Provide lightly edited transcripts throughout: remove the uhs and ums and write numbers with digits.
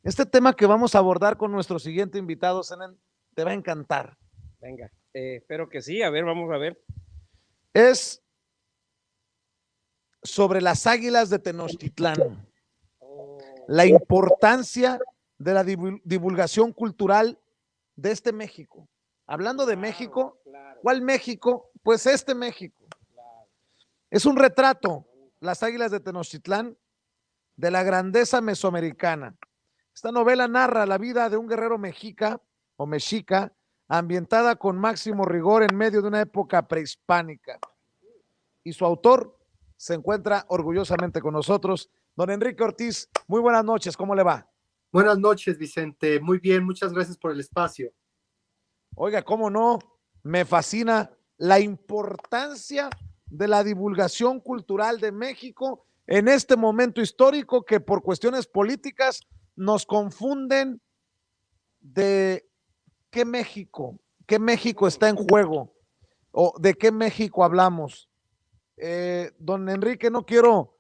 Este tema que vamos a abordar con nuestro siguiente invitado, Senen, te va a encantar. Venga, espero que sí. A ver, vamos a ver. Es sobre las águilas de Tenochtitlán. La importancia de la divulgación cultural de este México. Hablando de México, ¿cuál México? Pues este México. Es un retrato, las águilas de Tenochtitlán, de la grandeza mesoamericana. Esta novela narra la vida de un guerrero mexica o mexica, ambientada con máximo rigor en medio de una época prehispánica. Y su autor se encuentra orgullosamente con nosotros. Don Enrique Ortiz, muy buenas noches, ¿cómo le va? Buenas noches, Vicente. Muy bien, muchas gracias por el espacio. Oiga, cómo no, me fascina la importancia de la divulgación cultural de México en este momento histórico que por cuestiones políticas nos confunden de qué México está en juego o de qué México hablamos. Don Enrique, no quiero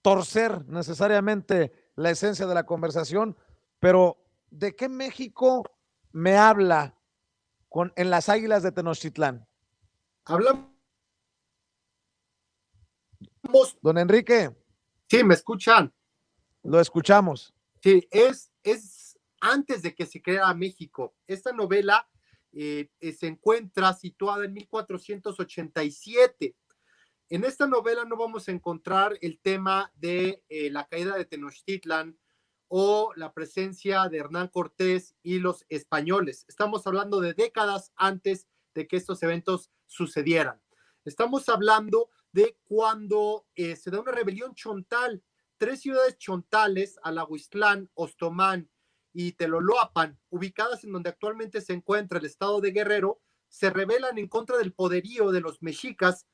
torcer necesariamente la esencia de la conversación, pero ¿de qué México me habla en las Águilas de Tenochtitlán? Hablamos. Don Enrique. Sí, ¿me escuchan? Lo escuchamos. Sí, es antes de que se creara México. Esta novela se encuentra situada en 1487. En esta novela no vamos a encontrar el tema de la caída de Tenochtitlan o la presencia de Hernán Cortés y los españoles. Estamos hablando de décadas antes de que estos eventos sucedieran. Estamos hablando de cuando se da una rebelión chontal. 3 ciudades chontales, Alahuistlán, Ostomán y Teloloapan, ubicadas en donde actualmente se encuentra el estado de Guerrero, se rebelan en contra del poderío de los mexicas,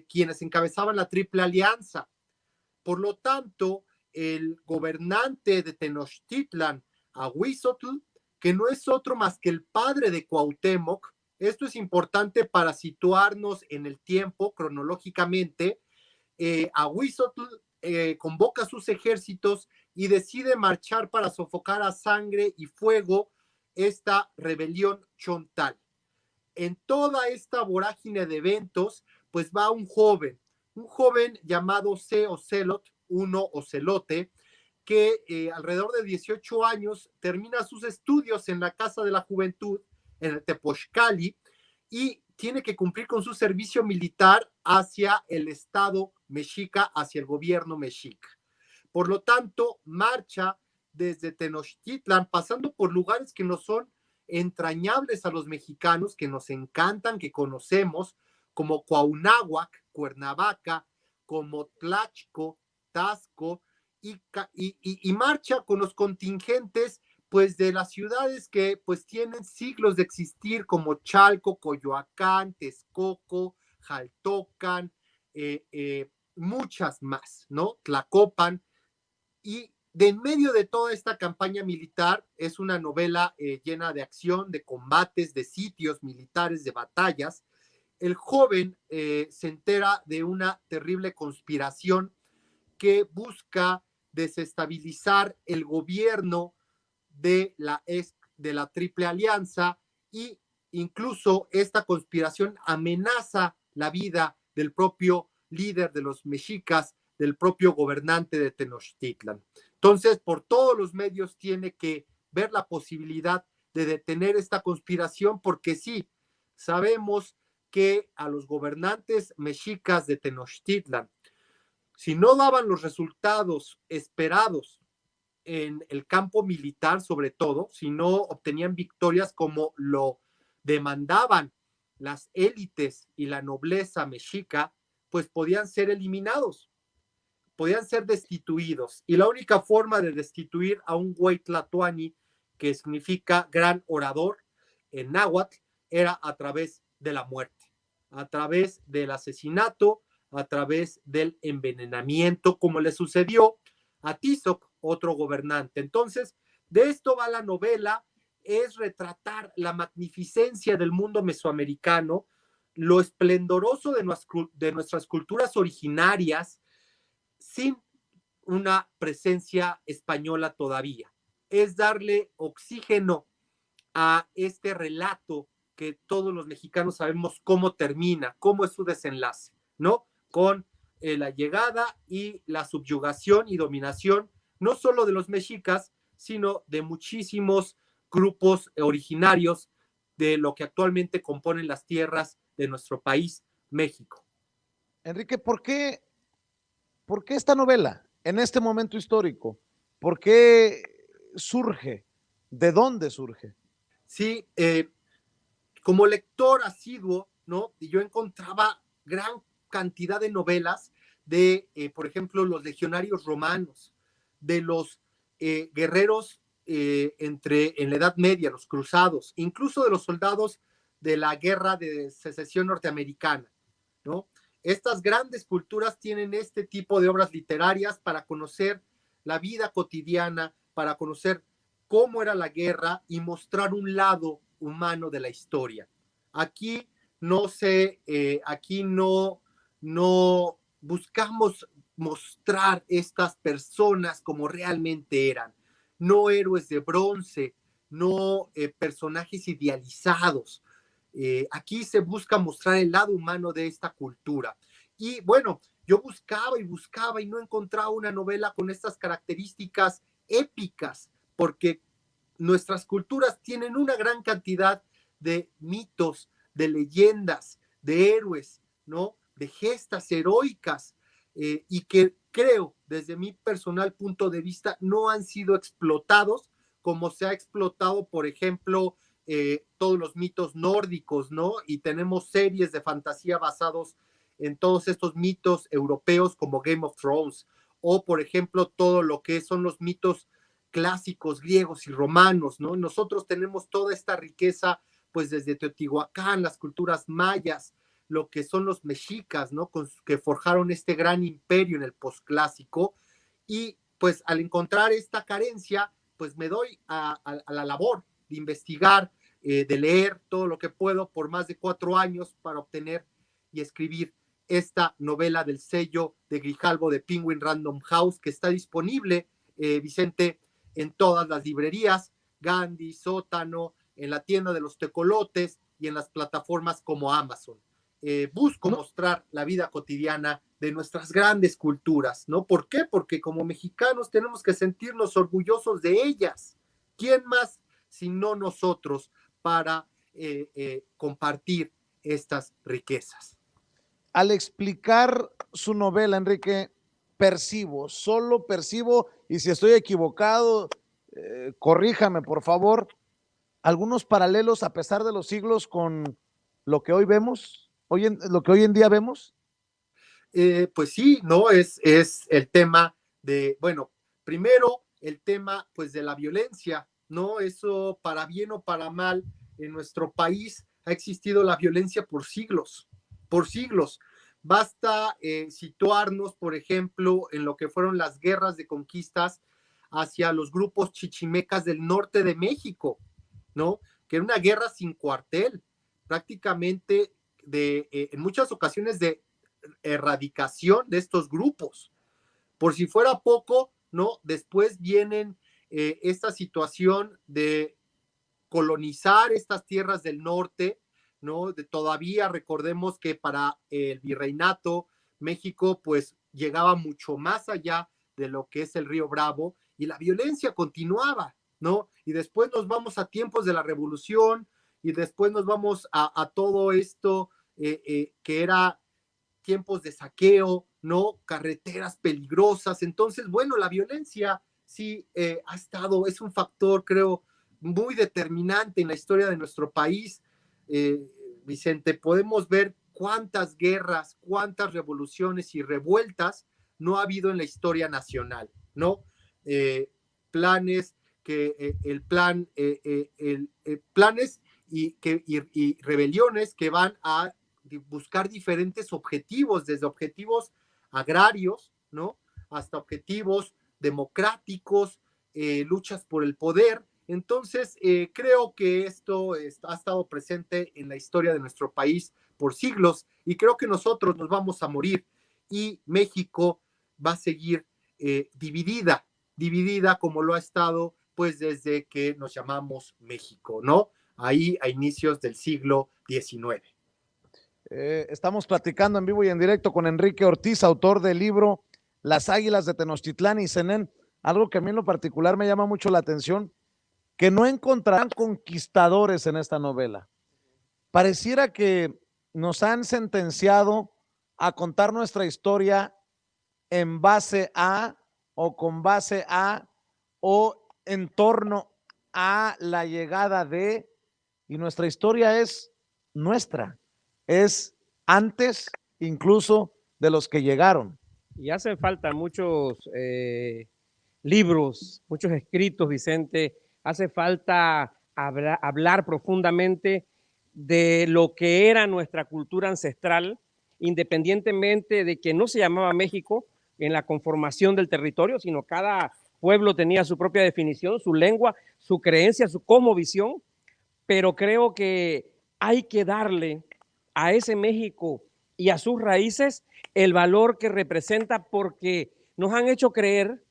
quienes encabezaban la Triple Alianza. Por lo tanto, el gobernante de Tenochtitlan, Ahuizotl, que no es otro más que el padre de Cuauhtémoc, esto es importante para situarnos en el tiempo cronológicamente, Ahuizotl convoca sus ejércitos y decide marchar para sofocar a sangre y fuego esta rebelión chontal. En toda esta vorágine de eventos, pues va un joven llamado C. Ocelot, uno Ocelote, que alrededor de 18 años termina sus estudios en la Casa de la Juventud, en el Tepochcali, y tiene que cumplir con su servicio militar hacia el Estado mexica, hacia el gobierno mexica. Por lo tanto, marcha desde Tenochtitlan, pasando por lugares que nos son entrañables a los mexicanos, que nos encantan, que conocemos, como Cuauhnáhuac, Cuernavaca, como Tlachco, Tasco, y marcha con los contingentes pues de las ciudades que pues tienen siglos de existir, como Chalco, Coyoacán, Texcoco, Jaltocan, muchas más, ¿no? Tlacopan. Y de en medio de toda esta campaña militar, es una novela llena de acción, de combates, de sitios militares, de batallas. El joven se entera de una terrible conspiración que busca desestabilizar el gobierno de la Triple Alianza, y incluso esta conspiración amenaza la vida del propio líder de los mexicas, del propio gobernante de Tenochtitlan. Entonces, por todos los medios tiene que ver la posibilidad de detener esta conspiración, porque sí, sabemos que a los gobernantes mexicas de Tenochtitlan, si no daban los resultados esperados en el campo militar, sobre todo, si no obtenían victorias como lo demandaban las élites y la nobleza mexica, pues podían ser eliminados, podían ser destituidos. Y la única forma de destituir a un güey tlatoani, que significa gran orador en náhuatl, era a través de la muerte, a través del asesinato, a través del envenenamiento, como le sucedió a Tizoc, otro gobernante. Entonces, de esto va la novela, es retratar la magnificencia del mundo mesoamericano, lo esplendoroso de nuestras culturas originarias, sin una presencia española todavía. es darle oxígeno a este relato que todos los mexicanos sabemos cómo termina, cómo es su desenlace, ¿no? Con la llegada y la subyugación y dominación, no solo de los mexicas, sino de muchísimos grupos originarios de lo que actualmente componen las tierras de nuestro país, México. Enrique, ¿por qué esta novela en este momento histórico? ¿Por qué surge? ¿De dónde surge? Sí, como lector asiduo, ¿no? Yo encontraba gran cantidad de novelas de, por ejemplo, los legionarios romanos, de los guerreros en la Edad Media, los cruzados, incluso de los soldados de la guerra de secesión norteamericana, ¿no? Estas grandes culturas tienen este tipo de obras literarias para conocer la vida cotidiana, para conocer cómo era la guerra y mostrar un lado humano de la historia. Aquí aquí no buscamos mostrar estas personas como realmente eran, no héroes de bronce, no personajes idealizados. Aquí se busca mostrar el lado humano de esta cultura. Y bueno, yo buscaba y no encontraba una novela con estas características épicas, porque nuestras culturas tienen una gran cantidad de mitos, de leyendas, de héroes, ¿no? De gestas heroicas, y que creo, desde mi personal punto de vista, no han sido explotados como se ha explotado, por ejemplo, todos los mitos nórdicos, ¿no? Y tenemos series de fantasía basados en todos estos mitos europeos como Game of Thrones, o por ejemplo, todo lo que son los mitos clásicos griegos y romanos, ¿no? Nosotros tenemos toda esta riqueza, pues desde Teotihuacán, las culturas mayas, lo que son los mexicas, ¿no? Que forjaron este gran imperio en el posclásico, y pues al encontrar esta carencia, pues me doy a la labor de investigar, de leer todo lo que puedo por más de 4 años para obtener y escribir esta novela del sello de Grijalbo de Penguin Random House, que está disponible, Vicente, en todas las librerías, Gandhi, Sótano, en la tienda de los tecolotes y en las plataformas como Amazon. Busco mostrar la vida cotidiana de nuestras grandes culturas, ¿no? ¿Por qué? Porque como mexicanos tenemos que sentirnos orgullosos de ellas. ¿Quién más sino nosotros para compartir estas riquezas? Al explicar su novela, Enrique, solo percibo, y si estoy equivocado, corríjame por favor, algunos paralelos a pesar de los siglos con lo que hoy vemos, lo que hoy en día vemos. Pues sí, ¿no? Es el tema de, bueno, primero el tema pues de la violencia, ¿no? Eso para bien o para mal en nuestro país ha existido la violencia por siglos, por siglos. Basta situarnos, por ejemplo, en lo que fueron las guerras de conquistas hacia los grupos chichimecas del norte de México, ¿no? Que era una guerra sin cuartel, prácticamente en muchas ocasiones de erradicación de estos grupos. Por si fuera poco, ¿no? Después vienen esta situación de colonizar estas tierras del norte, ¿no? Todavía recordemos que para el virreinato México pues llegaba mucho más allá de lo que es el río Bravo y la violencia continuaba, ¿no? Y después nos vamos a tiempos de la revolución y después nos vamos a todo esto que era tiempos de saqueo, ¿no? Carreteras peligrosas. Entonces, bueno, la violencia sí ha estado, es un factor, creo, muy determinante en la historia de nuestro país. Vicente, podemos ver cuántas guerras, cuántas revoluciones y revueltas no ha habido en la historia nacional, ¿no? Planes planes y rebeliones que van a buscar diferentes objetivos, desde objetivos agrarios, ¿no? Hasta objetivos democráticos, luchas por el poder. Entonces, creo que esto ha estado presente en la historia de nuestro país por siglos y creo que nosotros nos vamos a morir y México va a seguir dividida como lo ha estado pues desde que nos llamamos México, ¿no? Ahí a inicios del siglo XIX. Estamos platicando en vivo y en directo con Enrique Ortiz, autor del libro Las Águilas de Tenochtitlán y Zenén. Algo que a mí en lo particular me llama mucho la atención, que no encontrarán conquistadores en esta novela. Pareciera que nos han sentenciado a contar nuestra historia en base a o con base a o en torno a la llegada de, y nuestra historia es nuestra, es antes incluso de los que llegaron. Y hacen falta muchos libros, muchos escritos, Vicente. Hace falta hablar profundamente de lo que era nuestra cultura ancestral, independientemente de que no se llamaba México en la conformación del territorio, sino cada pueblo tenía su propia definición, su lengua, su creencia, su cosmovisión, pero creo que hay que darle a ese México y a sus raíces el valor que representa, porque nos han hecho creer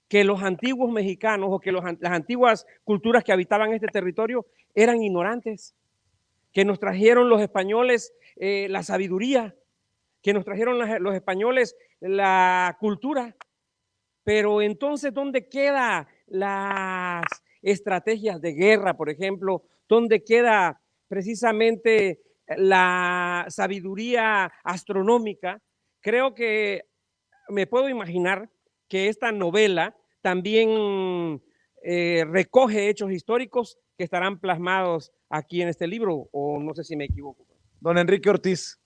que los antiguos mexicanos o que las antiguas culturas que habitaban este territorio eran ignorantes, que nos trajeron los españoles la sabiduría, que nos trajeron los españoles la cultura. Pero entonces, ¿dónde quedan las estrategias de guerra, por ejemplo? ¿Dónde queda precisamente la sabiduría astronómica? Creo que me puedo imaginar que esta novela también recoge hechos históricos que estarán plasmados aquí en este libro, o no sé si me equivoco. Don Enrique Ortiz.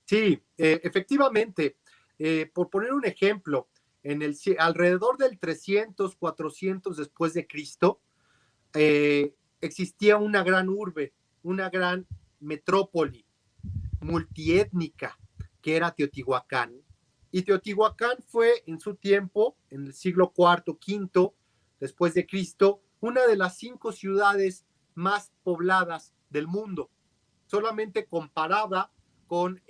Sí, efectivamente, por poner un ejemplo, alrededor del 300, 400 después de Cristo, existía una gran urbe, una gran metrópoli multiétnica, que era Teotihuacán. Y Teotihuacán fue en su tiempo, en el siglo IV, V, después de Cristo, una de las 5 ciudades más pobladas del mundo, solamente comparada con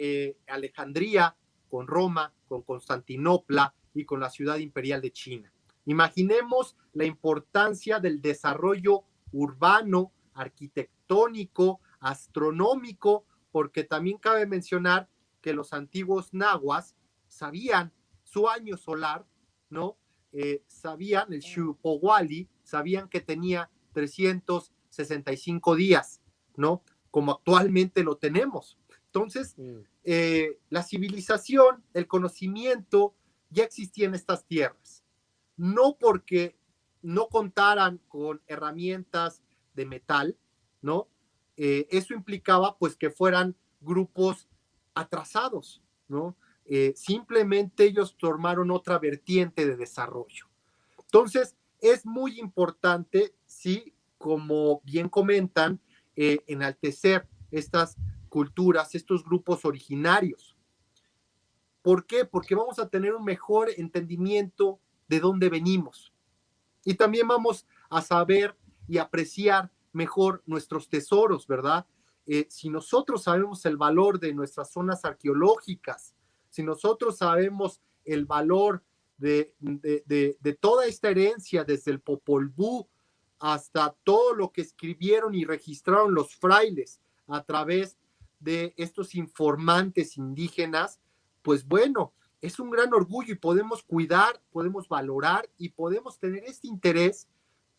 Alejandría, con Roma, con Constantinopla y con la ciudad imperial de China. Imaginemos la importancia del desarrollo urbano, arquitectónico, astronómico, porque también cabe mencionar que los antiguos nahuas sabían su año solar, ¿no? Sabían el Xiuhpohualli, sabían que tenía 365 días, ¿no? Como actualmente lo tenemos. Entonces, la civilización, el conocimiento ya existía en estas tierras. No porque no contaran con herramientas de metal, ¿no? Eso implicaba pues que fueran grupos atrasados, ¿no? Simplemente ellos tomaron otra vertiente de desarrollo. Entonces, es muy importante, sí, como bien comentan, enaltecer estas culturas, estos grupos originarios. ¿Por qué? Porque vamos a tener un mejor entendimiento de dónde venimos. Y también vamos a saber y apreciar mejor nuestros tesoros, ¿verdad? Si nosotros sabemos el valor de nuestras zonas arqueológicas, si nosotros sabemos el valor de toda esta herencia, desde el Popol Vuh hasta todo lo que escribieron y registraron los frailes a través de estos informantes indígenas, pues bueno, es un gran orgullo y podemos cuidar, podemos valorar y podemos tener este interés,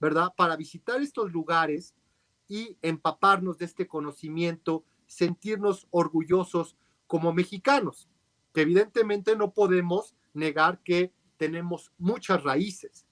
¿verdad? Para visitar estos lugares y empaparnos de este conocimiento, sentirnos orgullosos como mexicanos, que evidentemente no podemos negar que tenemos muchas raíces.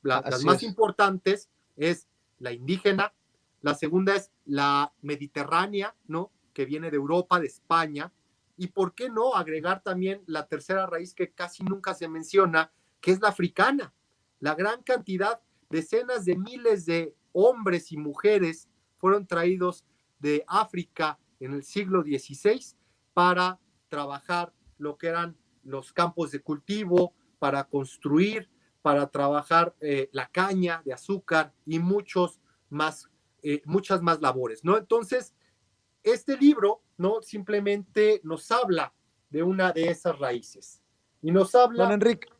Las más importantes es la indígena, la segunda es la mediterránea, ¿no? Que viene de Europa, de España, y por qué no agregar también la tercera raíz que casi nunca se menciona, que es la africana. La gran cantidad, decenas de miles de hombres y mujeres fueron traídos de África en el siglo XVI para trabajar lo que eran los campos de cultivo, para construir, para trabajar la caña de azúcar y muchas más labores, ¿no? Entonces, este libro, ¿no? Simplemente nos habla de una de esas raíces y nos habla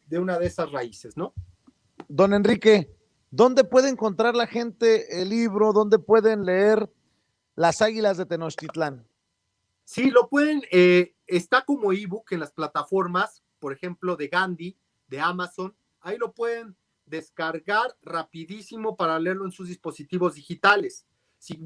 de una de esas raíces, ¿no? Don Enrique, ¿Dónde puede encontrar la gente el libro? ¿Dónde pueden leer Las Águilas de Tenochtitlán? Sí, lo pueden, está como ebook en las plataformas, por ejemplo, de Gandhi, de Amazon. Ahí lo pueden descargar rapidísimo para leerlo en sus dispositivos digitales. Si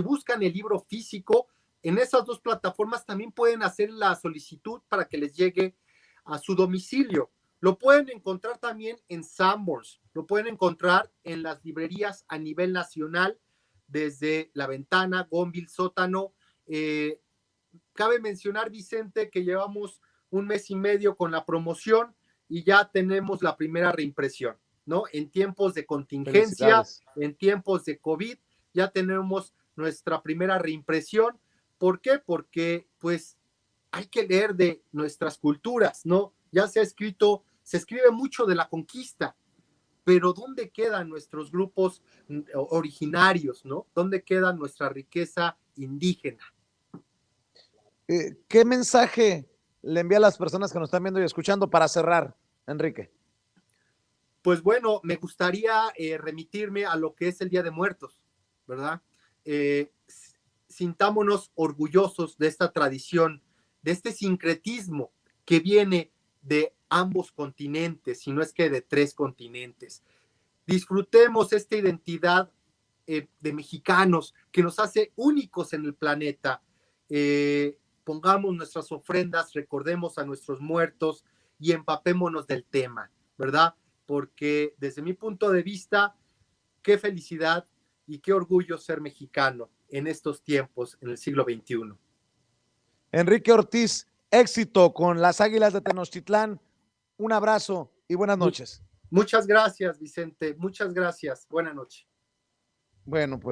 buscan el libro físico, en esas dos plataformas también pueden hacer la solicitud para que les llegue a su domicilio. Lo pueden encontrar también en Sanborns, lo pueden encontrar en las librerías a nivel nacional, desde La Ventana, Gonville, Sótano. Cabe mencionar, Vicente, que llevamos 1 mes y medio con la promoción y ya tenemos la primera reimpresión, ¿no? En tiempos de contingencia, en tiempos de COVID, ya tenemos nuestra primera reimpresión. ¿Por qué? Porque pues hay que leer de nuestras culturas, ¿no? Ya se escribe mucho de la conquista, pero ¿dónde quedan nuestros grupos originarios, ¿no? ¿Dónde queda nuestra riqueza indígena? ¿Qué mensaje le envía a las personas que nos están viendo y escuchando para cerrar, Enrique? Pues bueno, me gustaría remitirme a lo que es el Día de Muertos, ¿verdad? Sintámonos orgullosos de esta tradición, de este sincretismo que viene de ambos continentes, si no es que de 3 continentes. Disfrutemos esta identidad de mexicanos que nos hace únicos en el planeta. Pongamos nuestras ofrendas, recordemos a nuestros muertos y empapémonos del tema, ¿verdad? Porque desde mi punto de vista, qué felicidad y qué orgullo ser mexicano en estos tiempos, en el siglo XXI. Enrique Ortiz, éxito con las Águilas de Tenochtitlán. Un abrazo y buenas noches. Muchas gracias, Vicente. Muchas gracias. Buenas noches. Bueno, pues